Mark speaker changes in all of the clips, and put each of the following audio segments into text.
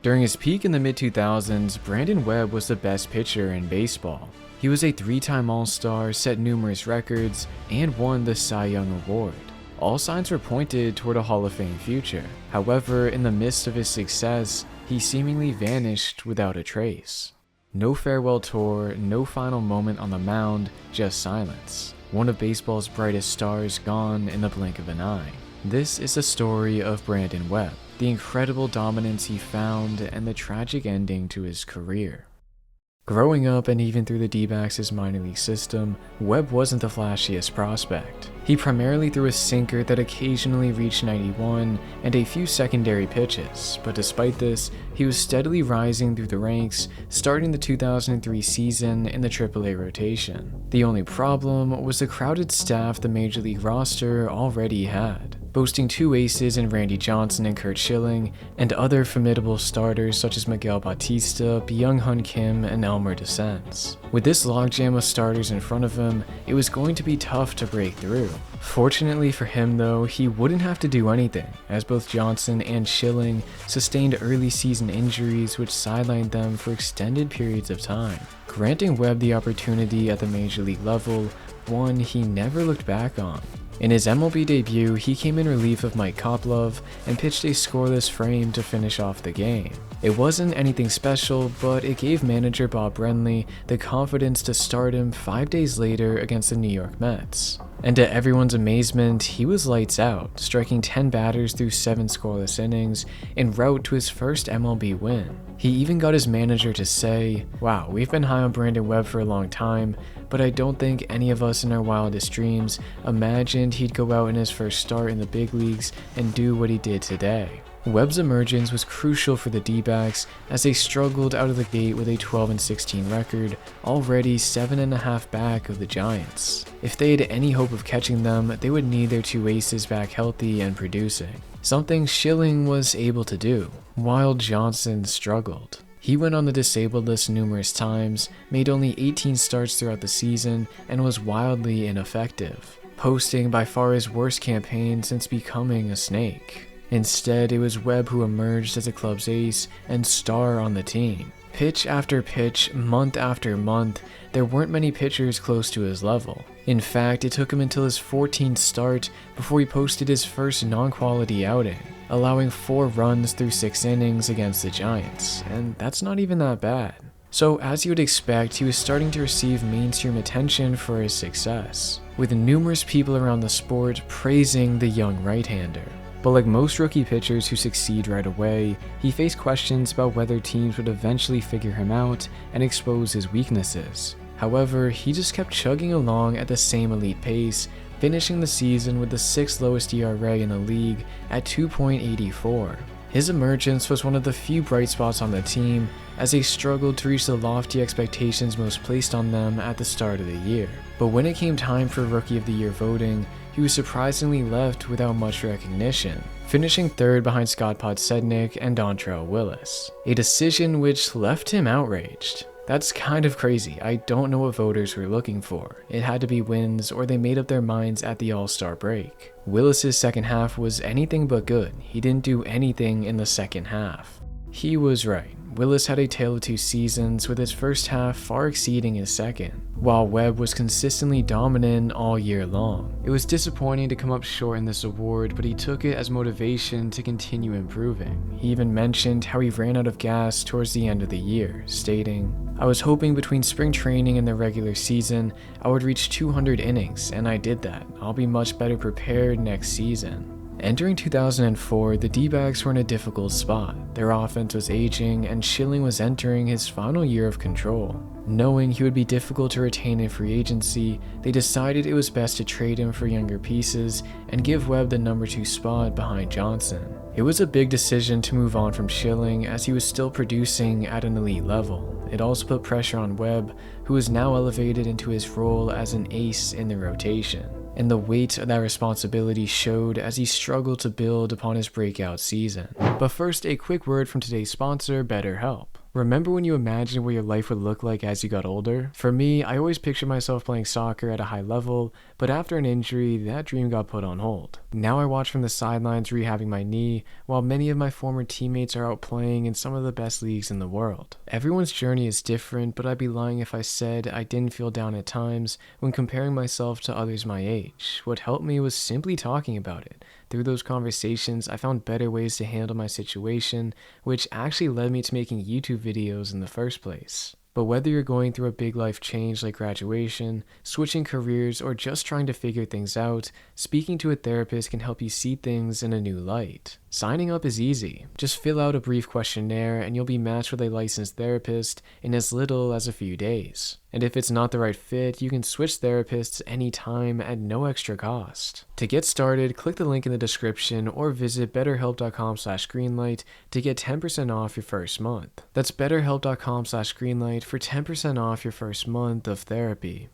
Speaker 1: During his peak in the mid-2000s, Brandon Webb was the best pitcher in baseball. He was a 3-time All-Star, set numerous records, and won the Cy Young Award. All signs were pointed toward a Hall of Fame future. However, in the midst of his success, he seemingly vanished without a trace. No farewell tour, no final moment on the mound, just silence. One of baseball's brightest stars gone in the blink of an eye. This is the story of Brandon Webb, the incredible dominance he found, and the tragic ending to his career. Growing up and even through the D-backs' minor league system, Webb wasn't the flashiest prospect. He primarily threw a sinker that occasionally reached 91 and a few secondary pitches, but despite this, he was steadily rising through the ranks, starting the 2003 season in the AAA rotation. The only problem was the crowded staff the Major League roster already had, boasting 2 aces in Randy Johnson and Curt Schilling, and other formidable starters such as Miguel Bautista, Byung-Hun Kim, and Elmer DeSense. With this logjam of starters in front of him, it was going to be tough to break through. Fortunately for him though, he wouldn't have to do anything, as both Johnson and Schilling sustained early season injuries which sidelined them for extended periods of time, granting Webb the opportunity at the Major League level, one he never looked back on. In his MLB debut, he came in relief of Mike Koplov and pitched a scoreless frame to finish off the game. It wasn't anything special, but it gave manager Bob Brenly the confidence to start him 5 days later against the New York Mets. And to everyone's amazement, he was lights out, striking 10 batters through 7 scoreless innings en route to his first MLB win. He even got his manager to say, "Wow, we've been high on Brandon Webb for a long time, but I don't think any of us in our wildest dreams imagined he'd go out in his first start in the big leagues and do what he did today." Webb's emergence was crucial for the D-backs as they struggled out of the gate with a 12-16 record, already 7.5 back of the Giants. If they had any hope of catching them, they would need their 2 aces back healthy and producing, something Schilling was able to do, while Johnson struggled. He went on the disabled list numerous times, made only 18 starts throughout the season, and was wildly ineffective, posting by far his worst campaign since becoming a Snake. Instead, it was Webb who emerged as the club's ace and star on the team. Pitch after pitch, month after month, there weren't many pitchers close to his level. In fact, it took him until his 14th start before he posted his first non-quality outing, allowing 4 runs through 6 innings against the Giants, and that's not even that bad. So as you would expect, he was starting to receive mainstream attention for his success, with numerous people around the sport praising the young right-hander. But like most rookie pitchers who succeed right away, he faced questions about whether teams would eventually figure him out and expose his weaknesses. However, he just kept chugging along at the same elite pace, finishing the season with the 6th lowest ERA in the league at 2.84. His emergence was one of the few bright spots on the team, as they struggled to reach the lofty expectations most placed on them at the start of the year. But when it came time for Rookie of the Year voting, he was surprisingly left without much recognition, finishing 3rd behind Scott Podsednik and Dontrelle Willis, a decision which left him outraged. That's kind of crazy. I don't know what voters were looking for. It had to be wins, or they made up their minds at the All-Star break. Willis's second half was anything but good. He didn't do anything in the second half. He was right. Willis had a tale of 2 seasons, with his first half far exceeding his second, while Webb was consistently dominant all year long. It was disappointing to come up short in this award, but he took it as motivation to continue improving. He even mentioned how he ran out of gas towards the end of the year, stating, "I was hoping between spring training and the regular season, I would reach 200 innings, and I did that. I'll be much better prepared next season." Entering 2004, the D-backs were in a difficult spot. Their offense was aging, and Schilling was entering his final year of control. Knowing he would be difficult to retain in free agency, they decided it was best to trade him for younger pieces and give Webb the number 2 spot behind Johnson. It was a big decision to move on from Schilling, as he was still producing at an elite level. It also put pressure on Webb, who was now elevated into his role as an ace in the rotation, and the weight of that responsibility showed as he struggled to build upon his breakout season. But first, a quick word from today's sponsor, BetterHelp. Remember when you imagined what your life would look like as you got older? For me, I always pictured myself playing soccer at a high level, but after an injury, that dream got put on hold. Now I watch from the sidelines rehabbing my knee, while many of my former teammates are out playing in some of the best leagues in the world. Everyone's journey is different, but I'd be lying if I said I didn't feel down at times when comparing myself to others my age. What helped me was simply talking about it. Through those conversations, I found better ways to handle my situation, which actually led me to making YouTube videos in the first place. But whether you're going through a big life change like graduation, switching careers, or just trying to figure things out, speaking to a therapist can help you see things in a new light. Signing up is easy. Just fill out a brief questionnaire and you'll be matched with a licensed therapist in as little as a few days. And if it's not the right fit, you can switch therapists anytime at no extra cost. To get started, click the link in the description or visit betterhelp.com/greenlight to get 10% off your first month. That's betterhelp.com/greenlight for 10% off your first month of therapy.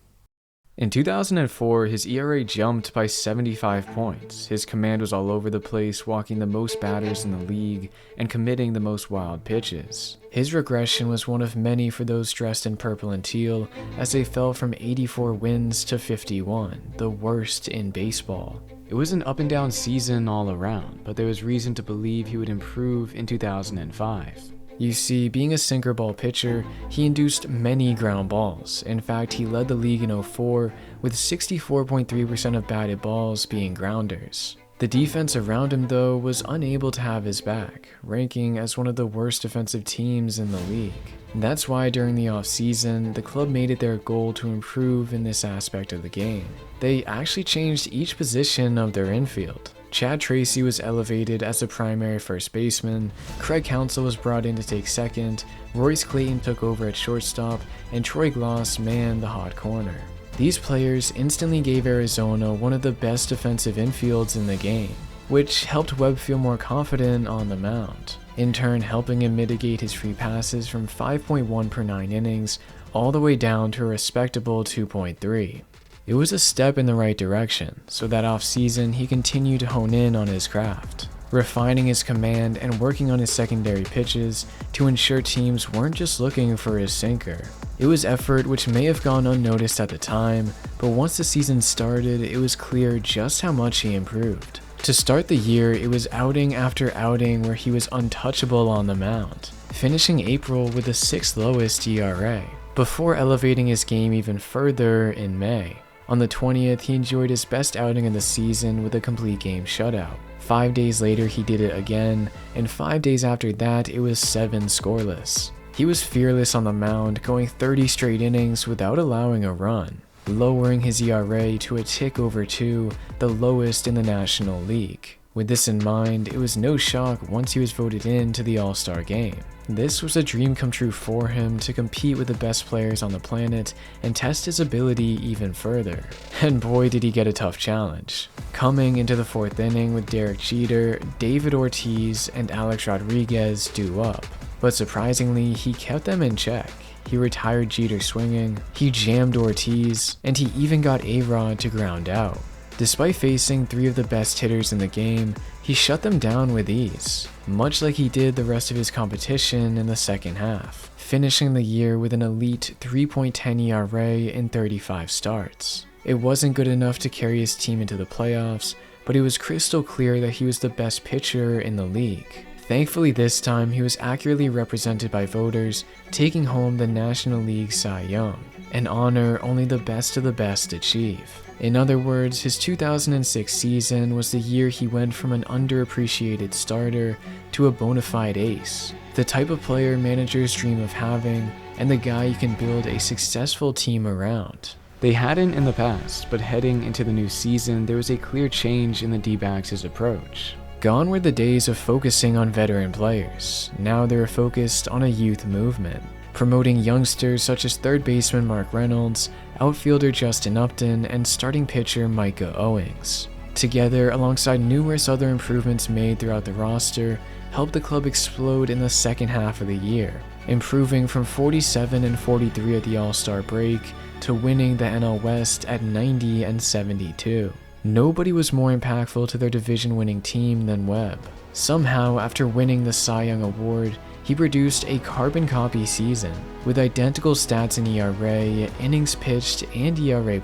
Speaker 1: In 2004, his ERA jumped by 75 points. His command was all over the place, walking the most batters in the league and committing the most wild pitches. His regression was one of many for those dressed in purple and teal, as they fell from 84 wins to 51, the worst in baseball. It was an up and down season all around, but there was reason to believe he would improve in 2005. You see, being a sinker ball pitcher, he induced many ground balls. In fact, he led the league in 04 with 64.3% of batted balls being grounders. The defense around him, though, was unable to have his back, ranking as one of the worst defensive teams in the league. That's why during the offseason, the club made it their goal to improve in this aspect of the game. They actually changed each position of their infield. Chad Tracy was elevated as the primary first baseman, Craig Counsell was brought in to take second, Royce Clayton took over at shortstop, and Troy Glaus manned the hot corner. These players instantly gave Arizona one of the best defensive infields in the game, which helped Webb feel more confident on the mound, in turn helping him mitigate his free passes from 5.1 per 9 innings all the way down to a respectable 2.3. It was a step in the right direction, so that off-season he continued to hone in on his craft, refining his command and working on his secondary pitches to ensure teams weren't just looking for his sinker. It was effort which may have gone unnoticed at the time, but once the season started, it was clear just how much he improved. To start the year, it was outing after outing where he was untouchable on the mound, finishing April with the 6th lowest ERA, before elevating his game even further in May. On the 20th, he enjoyed his best outing of the season with a complete game shutout. 5 days later, he did it again, and 5 days after that, it was 7 scoreless. He was fearless on the mound, going 30 straight innings without allowing a run, lowering his ERA to a tick over 2, the lowest in the National League. With this in mind, it was no shock once he was voted into the All-Star game. This was a dream come true for him to compete with the best players on the planet and test his ability even further. And boy did he get a tough challenge. Coming into the 4th inning with Derek Jeter, David Ortiz, and Alex Rodriguez due up. But surprisingly, he kept them in check. He retired Jeter swinging, he jammed Ortiz, and he even got A-Rod to ground out. Despite facing 3 of the best hitters in the game, he shut them down with ease, much like he did the rest of his competition in the second half, finishing the year with an elite 3.10 ERA in 35 starts. It wasn't good enough to carry his team into the playoffs, but it was crystal clear that he was the best pitcher in the league. Thankfully this time, he was accurately represented by voters, taking home the National League Cy Young, an honor only the best of the best achieve. In other words, his 2006 season was the year he went from an underappreciated starter to a bona fide ace, the type of player managers dream of having, and the guy you can build a successful team around. They hadn't in the past, but heading into the new season, there was a clear change in the D-backs' approach. Gone were the days of focusing on veteran players. Now they were focused on a youth movement, promoting youngsters such as third baseman Mark Reynolds, outfielder Justin Upton, and starting pitcher Micah Owings. Together, alongside numerous other improvements made throughout the roster, helped the club explode in the second half of the year, improving from 47-43 at the All-Star break to winning the NL West at 90-72. Nobody was more impactful to their division-winning team than Webb. Somehow, after winning the Cy Young Award, He produced a carbon copy season with identical stats in ERA, innings pitched, and ERA+.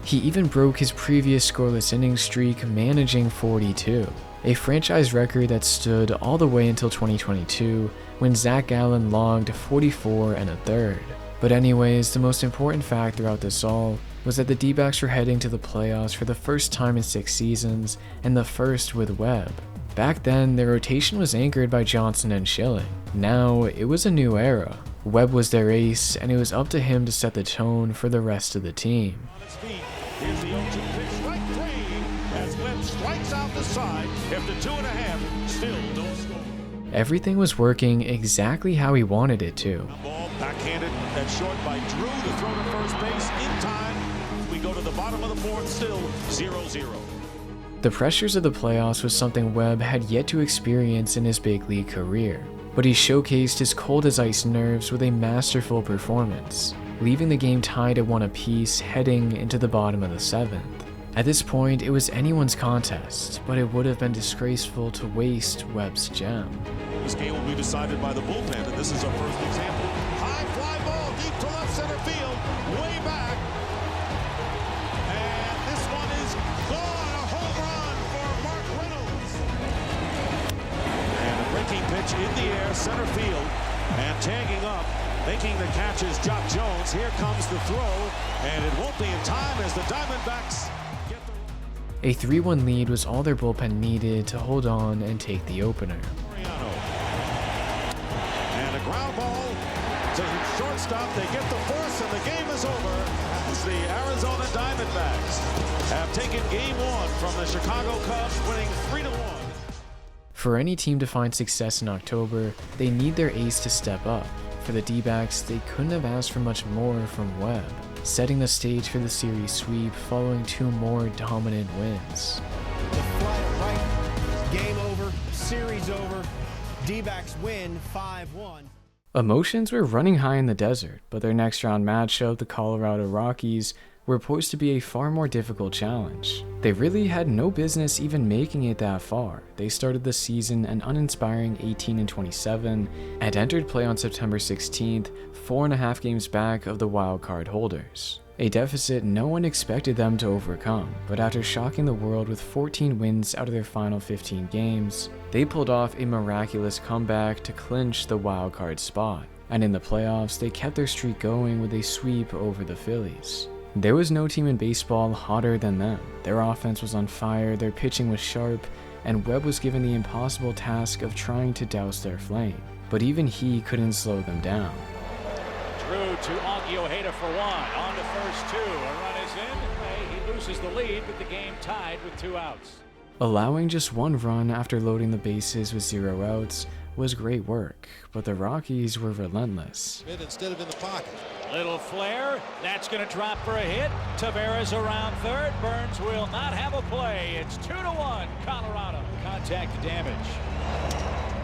Speaker 1: He even broke his previous scoreless innings streak, managing 42, a franchise record that stood all the way until 2022 when Zach Gallen logged 44 1/3. But anyways, the most important fact throughout this all was that the D-backs were heading to the playoffs for the first time in 6 seasons, and the first with Webb. Back then, their rotation was anchored by Johnson and Schilling. Now, it was a new era. Webb was their ace, and it was up to him to set the tone for the rest of the team.
Speaker 2: Here's the 0-2 pitch, strike 3, as Webb strikes out the side after 2.5, still no score.
Speaker 1: Everything was working exactly how he wanted it to.
Speaker 2: Ball backhanded at short by Drew to throw to first base in time. We go to the bottom of the 4th, still 0-0.
Speaker 1: The pressures of the playoffs was something Webb had yet to experience in his big league career, but he showcased his cold as ice nerves with a masterful performance, leaving the game tied at 1 apiece heading into the bottom of the 7th. At this point, it was anyone's contest, but it would have been disgraceful to waste Webb's gem.
Speaker 2: This game will be decided by the bullpen, and this is our first example. High fly ball deep to left center field, way back. And this one is gone, a home run for Mark Reynolds. And a breaking pitch in the air, center field, and tagging up, making the catch is Jock Jones. Here comes the throw, and it won't be in time as the Diamondbacks get the...
Speaker 1: A 3-1 lead was all their bullpen needed to hold on and take the opener.
Speaker 2: And a ground ball to shortstop. They get the force, and the game is over as the Arizona Diamondbacks have taken game 1 from the Chicago Cubs, winning 3-1.
Speaker 1: For any team to find success in October, they need their ace to step up. For the D-backs, they couldn't have asked for much more from Webb, setting the stage for the series sweep following 2 more dominant wins.
Speaker 3: The flight right, game over, series over, D-backs win 5-1.
Speaker 1: Emotions were running high in the desert, but their next round matchup, the Colorado Rockies, were poised to be a far more difficult challenge. They really had no business even making it that far. They started the season an uninspiring 18-27 and entered play on September 16th, 4.5 games back of the wild card holders. A deficit no one expected them to overcome, but after shocking the world with 14 wins out of their final 15 games, they pulled off a miraculous comeback to clinch the wild card spot. And in the playoffs, they kept their streak going with a sweep over the Phillies. There was no team in baseball hotter than them. Their offense was on fire, their pitching was sharp, and Webb was given the impossible task of trying to douse their flame. But even he couldn't slow them down.
Speaker 4: Drew to Augie Ojeda for 1, on to first 2, a run is in, he loses the lead, but the game tied with 2 outs.
Speaker 1: Allowing just 1 run after loading the bases with 0 outs was great work, but the Rockies were relentless.
Speaker 2: Instead of in the pocket.
Speaker 4: Little flare, that's going to drop for a hit. Tavares around third. Burns will not have a play. It's 2-1, Colorado. Contact damage.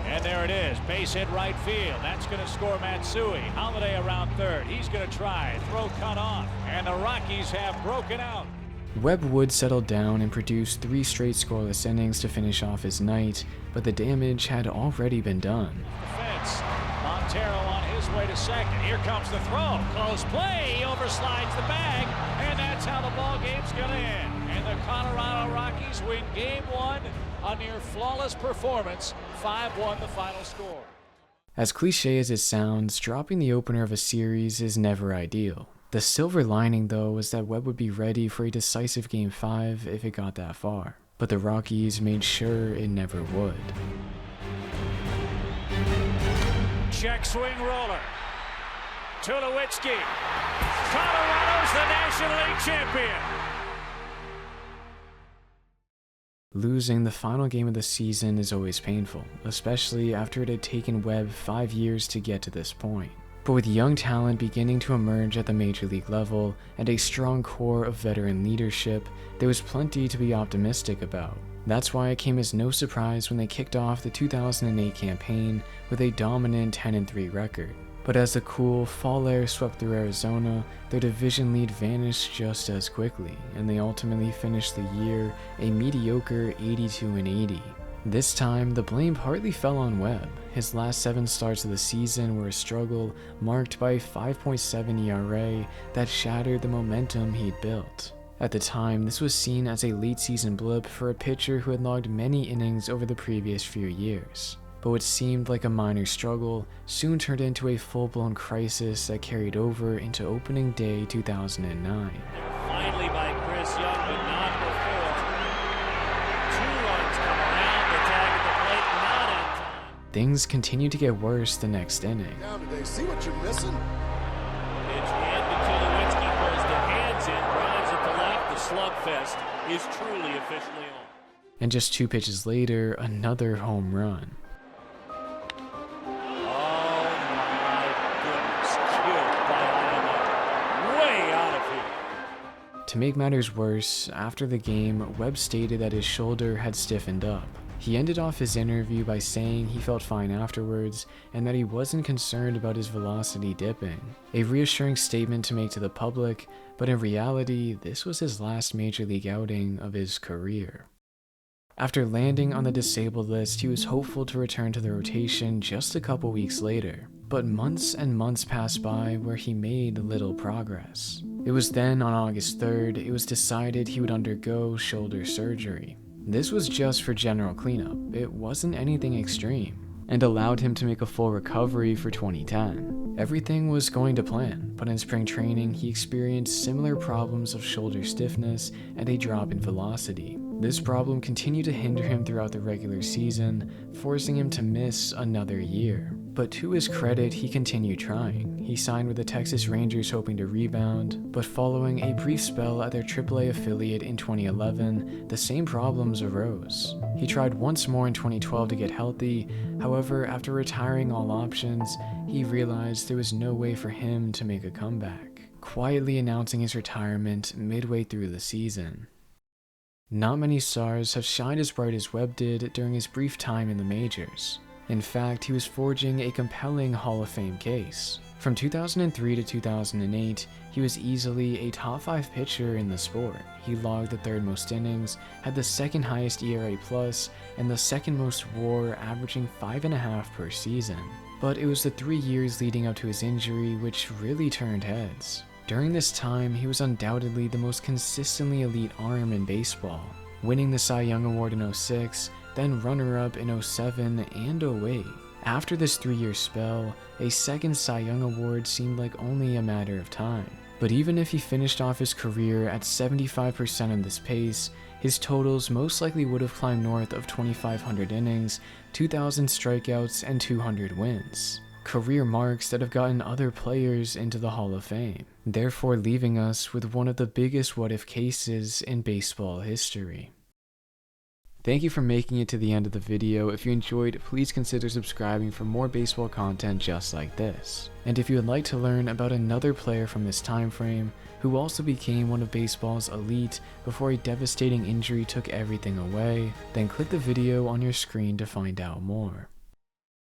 Speaker 4: And there it is, base hit right field. That's going to score Matsui. Holiday around third. He's going to try. Throw cut off. And the Rockies have broken out.
Speaker 1: Webb would settle down and produce 3 straight scoreless innings to finish off his night, but the damage had already been done.
Speaker 4: Defense. Montero on his way to second. Here comes the throw. Close play. He overslides the bag. And that's how the ball game's going to end. And the Colorado Rockies win game 1. A near flawless performance. 5-1 the final score.
Speaker 1: As cliche as it sounds, dropping the opener of a series is never ideal. The silver lining, though, was that Webb would be ready for a decisive Game 5 if it got that far. But the Rockies made sure it never would.
Speaker 4: Check swing roller. Tulowitzki. Colorado's the National League champion.
Speaker 1: Losing the final game of the season is always painful, especially after it had taken Webb 5 years to get to this point. But with young talent beginning to emerge at the major league level and a strong core of veteran leadership, there was plenty to be optimistic about. That's why it came as no surprise when they kicked off the 2008 campaign with a dominant 10-3 record. But as the cool fall air swept through Arizona, their division lead vanished just as quickly, and they ultimately finished the year a mediocre 82-80. This time, the blame partly fell on Webb. His last 7 starts of the season were a struggle, marked by a 5.7 ERA that shattered the momentum he'd built. At the time, this was seen as a late-season blip for a pitcher who had logged many innings over the previous few years. But what seemed like a minor struggle soon turned into a full-blown crisis that carried over into opening day 2009.
Speaker 4: Finally by Chris Young, but not before. 2 runs come around the tag at the plate, not in time.
Speaker 1: Things continued to get worse the next inning.
Speaker 5: Now today, see what you're missing?
Speaker 4: Pitch in to Tulowitzki, goes the hands in, drives at the left. The slugfest is truly officially on.
Speaker 1: And just 2 pitches later, another home run. To make matters worse, after the game, Webb stated that his shoulder had stiffened up. He ended off his interview by saying he felt fine afterwards and that he wasn't concerned about his velocity dipping. A reassuring statement to make to the public, but in reality, this was his last major league outing of his career. After landing on the disabled list, he was hopeful to return to the rotation just a couple weeks later, but months and months passed by where he made little progress. It was then on August 3rd, it was decided he would undergo shoulder surgery. This was just for general cleanup, it wasn't anything extreme, and allowed him to make a full recovery for 2010. Everything was going to plan, but in spring training he experienced similar problems of shoulder stiffness and a drop in velocity. This problem continued to hinder him throughout the regular season, forcing him to miss another year. But to his credit, he continued trying. He signed with the Texas Rangers hoping to rebound, but following a brief spell at their AAA affiliate in 2011, the same problems arose. He tried once more in 2012 to get healthy, however, after retiring all options, he realized there was no way for him to make a comeback, quietly announcing his retirement midway through the season. Not many stars have shined as bright as Webb did during his brief time in the majors. In fact, he was forging a compelling Hall of Fame case. From 2003 to 2008, he was easily a top 5 pitcher in the sport. He logged the 3rd most innings, had the 2nd highest ERA+, and the 2nd most WAR, averaging 5.5 per season. But it was the 3 years leading up to his injury which really turned heads. During this time, he was undoubtedly the most consistently elite arm in baseball, winning the Cy Young Award in 2006, then runner-up in 2007 and 2008. After this 3-year spell, a 2nd Cy Young Award seemed like only a matter of time. But even if he finished off his career at 75% of this pace, his totals most likely would have climbed north of 2,500 innings, 2,000 strikeouts, and 200 wins. Career marks that have gotten other players into the Hall of Fame, therefore leaving us with one of the biggest what-if cases in baseball history. Thank you for making it to the end of the video. If you enjoyed, please consider subscribing for more baseball content just like this. And if you would like to learn about another player from this time frame, who also became one of baseball's elite before a devastating injury took everything away, then click the video on your screen to find out more.